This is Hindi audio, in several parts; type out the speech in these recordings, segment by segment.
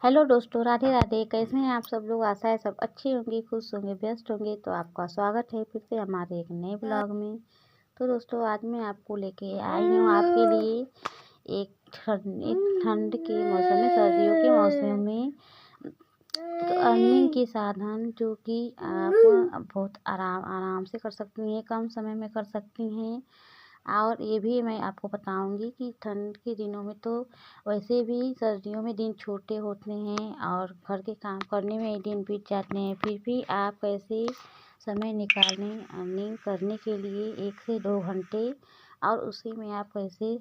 हेलो दोस्तों, राधे राधे। कैसे हैं आप सब लोग? आशा है सब अच्छे होंगे, खुश होंगे, व्यस्त होंगे। तो आपका स्वागत है फिर से हमारे एक नए ब्लॉग में। तो दोस्तों, आज मैं आपको लेके आई हूँ आपके लिए एक ठंड के मौसम में, सर्दियों के मौसम में अर्निंग के साधन जो कि आप बहुत आराम आराम से कर सकती हैं, कम समय में कर सकती हैं। और ये भी मैं आपको बताऊंगी कि ठंड के दिनों में तो वैसे भी सर्दियों में दिन छोटे होते हैं और घर के काम करने में दिन बीत जाते हैं, फिर भी आप कैसे समय निकालें अर्निंग करने के लिए 1 से 2 घंटे, और उसी में आप कैसे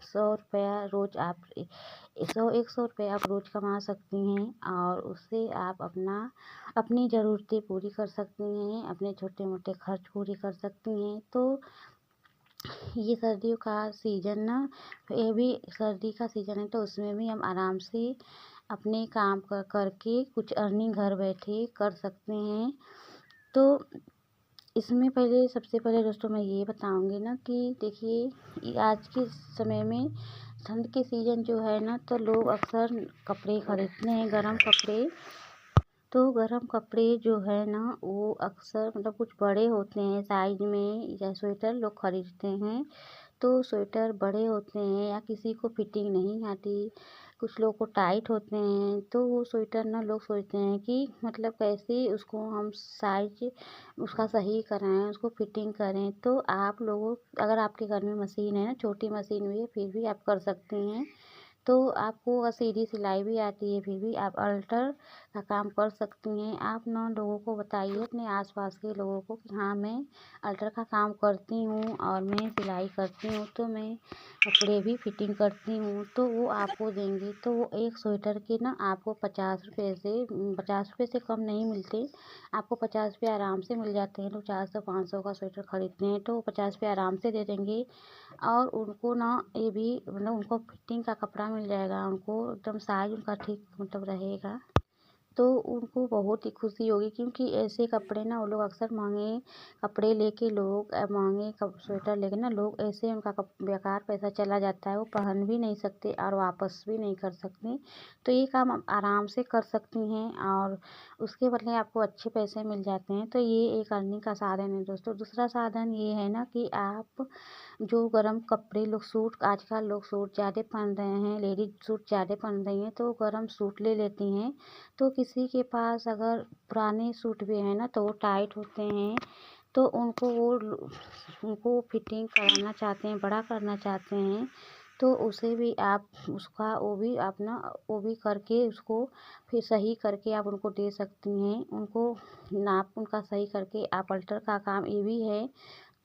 100 रुपया रोज़ आप 100 आप रोज़ कमा सकती हैं, और उससे आप अपनी ज़रूरतें पूरी कर सकती हैं, अपने छोटे मोटे खर्च पूरी कर सकती हैं। तो ये सर्दियों का सीज़न ना, ये भी सर्दी का सीज़न है, तो उसमें भी हम आराम से अपने काम करके कुछ अर्निंग घर बैठे कर सकते हैं। तो इसमें सबसे पहले दोस्तों मैं ये बताऊंगी ना कि देखिए, आज के समय में ठंड के सीज़न जो है ना, तो लोग अक्सर कपड़े खरीदते हैं, गर्म कपड़े। तो गर्म कपड़े जो है ना, वो अक्सर मतलब कुछ बड़े होते हैं साइज में, या स्वेटर लोग खरीदते हैं तो स्वेटर बड़े होते हैं या किसी को फिटिंग नहीं आती, कुछ लोग को टाइट होते हैं। तो वो स्वेटर ना लोग सोचते हैं कि मतलब कैसे उसको हम साइज उसका सही कराएं, उसको फिटिंग करें। तो आप लोगों, अगर आपके घर में मशीन है ना, छोटी मशीन भी है, फिर भी आप कर सकती हैं। तो आपको अगर सीधी सिलाई भी आती है, फिर भी आप अल्टर का काम कर सकती हैं। आप ना लोगों को बताइए, अपने आसपास के लोगों को, कि हाँ मैं अल्टर का काम करती हूँ और मैं सिलाई करती हूँ, तो मैं कपड़े भी फिटिंग करती हूँ। तो वो आपको देंगे। तो वो एक स्वेटर के ना आपको 50 रुपये से कम नहीं मिलते। आपको 50 रुपये आराम से मिल जाते हैं। लोग 400 500 का स्वेटर खरीदते हैं, तो वो 50 रुपये आराम से दे देंगे। और उनको ना ये भी मतलब उनको फिटिंग का कपड़ा मिल जाएगा, उनको एकदम साइज उनका ठीक मतलब रहेगा। तो उनको बहुत ही खुशी होगी, क्योंकि ऐसे कपड़े ना वो लोग अक्सर महंगे कपड़े लेके लोग महंगे स्वेटर लेके ना लोग ऐसे उनका बेकार पैसा चला जाता है, वो पहन भी नहीं सकते और वापस भी नहीं कर सकते। तो ये काम आप आराम से कर सकती हैं, और उसके बदले आपको अच्छे पैसे मिल जाते हैं। तो ये एक अर्निंग का साधन है दोस्तों। दूसरा साधन ये है ना कि आप जो गर्म कपड़े लोग सूट, आजकल लोग सूट ज़्यादा पहन रहे हैं, लेडीज सूट ज़्यादा पहन रही हैं, तो गर्म सूट ले लेती हैं। तो किसी के पास अगर पुराने सूट भी हैं ना, तो वो टाइट होते हैं, तो उनको फिटिंग कराना चाहते हैं, बड़ा करना चाहते हैं, तो उसे भी आप उसका वो भी करके उसको फिर सही करके आप उनको दे सकती हैं। उनको नाप उनका सही करके आप अल्टर का काम ये भी है।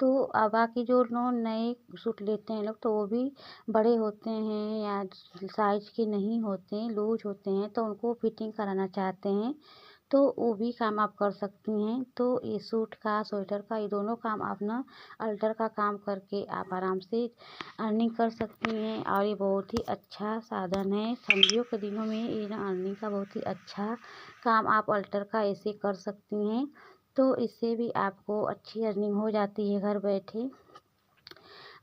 तो बाकी जो लोग नए सूट लेते हैं लोग, तो वो भी बड़े होते हैं या साइज के नहीं होते हैं, लूज होते हैं, तो उनको फिटिंग कराना चाहते हैं, तो वो भी काम आप कर सकती हैं। तो ये सूट का, स्वेटर का, ये दोनों काम आप ना अल्टर का काम करके आप आराम से अर्निंग कर सकती हैं। और ये बहुत ही अच्छा साधन है ठंडियों के दिनों में, ये ना अर्निंग का बहुत ही अच्छा काम आप अल्टर का ऐसे कर सकती हैं। तो इससे भी आपको अच्छी अर्निंग हो जाती है घर बैठे।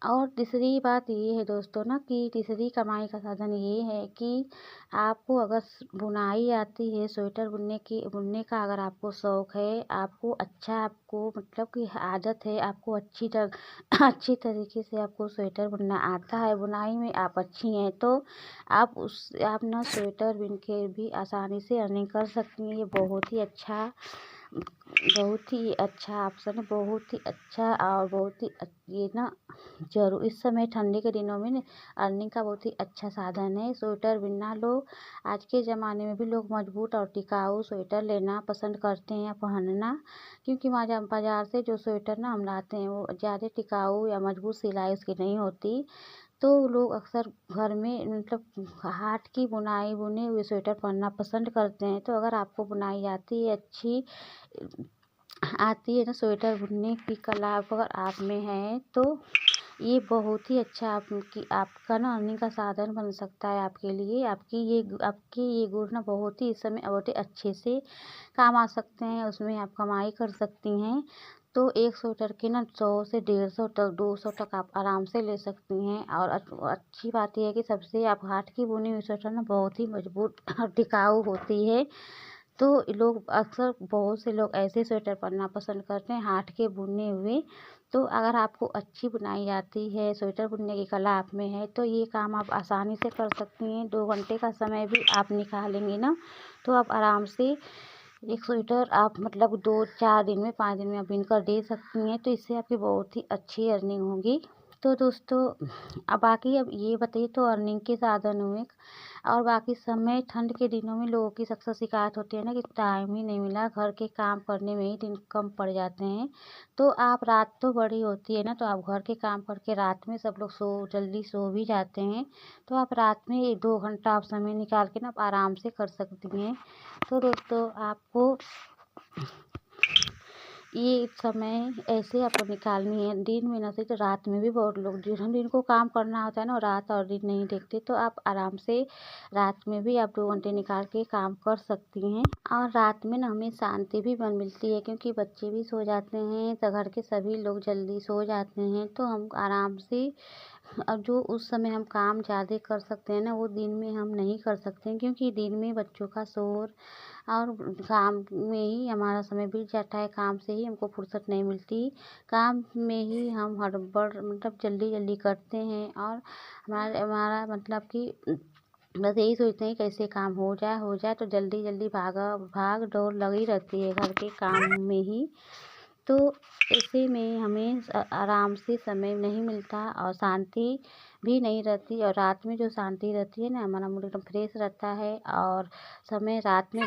और तीसरी बात ये है दोस्तों ना, कि तीसरी कमाई का साधन ये है कि आपको अगर बुनाई आती है, स्वेटर बुनने का अगर आपको शौक़ है, आपको मतलब कि आदत है, आपको अच्छी तरीके से आपको स्वेटर बुनना आता है, बुनाई में आप अच्छी हैं, तो आप ना स्वेटर बुन के भी आसानी से अर्निंग कर सकती हैं। ये बहुत ही अच्छा ऑप्शन है, बहुत ही अच्छा, और बहुत ही ये ना जरूर इस समय ठंडी के दिनों में ना अर्निंग का बहुत ही अच्छा साधन है स्वेटर बुनना। लोग आज के ज़माने में भी लोग मजबूत और टिकाऊ स्वेटर लेना पसंद करते हैं या पहनना, क्योंकि बाज़ार से जो स्वेटर ना हम लाते हैं, वो ज़्यादा टिकाऊ या मजबूत सिलाई उसकी नहीं होती। तो लोग अक्सर घर में मतलब हाथ की बुनाई बुने हुए स्वेटर पहनना पसंद करते हैं। तो अगर आपको बुनाई आती है ना, स्वेटर बुनने की कला अगर आप में है, तो ये बहुत ही अच्छा आपका ना अर्निंग का साधन बन सकता है आपके लिए। आपकी ये गुण ना बहुत ही इस समय बहुत ही अच्छे से काम आ सकते हैं, उसमें आप कमाई कर सकती हैं। तो एक स्वेटर के ना 100 से 150 तक 200 तक आप आराम से ले सकती हैं। और अच्छी बात यह है कि सबसे आप हाथ की बुनी हुई स्वेटर ना बहुत ही मजबूत और टिकाऊ होती है। तो लोग अक्सर बहुत से लोग ऐसे स्वेटर पहनना पसंद करते हैं हाथ के बुने हुए। तो अगर आपको अच्छी बुनाई आती है, स्वेटर बुनने की कला आप में है, तो ये काम आप आसानी से कर सकती हैं। 2 घंटे का समय भी आप निकालेंगी ना, तो आप आराम से एक स्वेटर आप मतलब 2-4 दिन में 5 दिन में आप बुनकर दे सकती हैं। तो इससे आपकी बहुत ही अच्छी अर्निंग होगी। तो दोस्तों अब बाकी अब ये बताइए तो अर्निंग के साधन हुए। और बाकी समय ठंड के दिनों में लोगों की अक्सर शिकायत होती है ना कि टाइम ही नहीं मिला, घर के काम करने में ही दिन कम पड़ जाते हैं। तो आप रात तो बड़ी होती है ना, तो आप घर के काम करके रात में सब लोग जल्दी सो भी जाते हैं। तो आप रात में 1-2 घंटा आप समय निकाल के ना आप आराम से कर सकती हैं। तो दोस्तों आपको ये समय ऐसे आपको निकालनी है, दिन में ना सही तो रात में भी बहुत लोग जिनको काम करना होता है ना, रात और दिन नहीं देखते। तो आप आराम से रात में भी आप 2 घंटे निकाल के काम कर सकती हैं। और रात में ना हमें शांति भी मिलती है, क्योंकि बच्चे भी सो जाते हैं, तो घर के सभी लोग जल्दी सो जाते हैं। तो हम आराम से अब जो उस समय हम काम ज़्यादा कर सकते हैं ना, वो दिन में हम नहीं कर सकते हैं, क्योंकि दिन में बच्चों का शोर और काम में ही हमारा समय बीत जाता है। काम से ही हमको फुर्सत नहीं मिलती। काम में ही हम हड़बड़ मतलब जल्दी जल्दी करते हैं। और हमारा मतलब कि बस यही सोचते हैं कैसे काम हो जाए तो जल्दी जल्दी भाग दौड़ लगी रहती है घर के काम में ही। तो ऐसे में हमें आराम से समय नहीं मिलता और शांति भी नहीं रहती। और रात में जो शांति रहती है ना, हमारा मूड एकदम फ्रेश रहता है। और समय रात में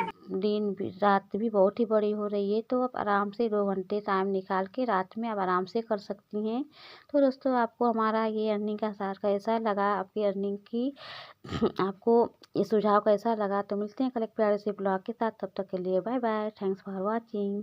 रात भी बहुत ही बड़ी हो रही है, तो आप आराम से 2 घंटे टाइम निकाल के रात में आप आराम से कर सकती हैं। तो दोस्तों आपको हमारा ये अर्निंग का सार कैसा लगा, आपकी अर्निंग की आपको ये सुझाव कैसा लगा। तो मिलते हैं कल एक प्यारे से ब्लॉग के साथ, तब तक के लिए bye bye, thanks for watching.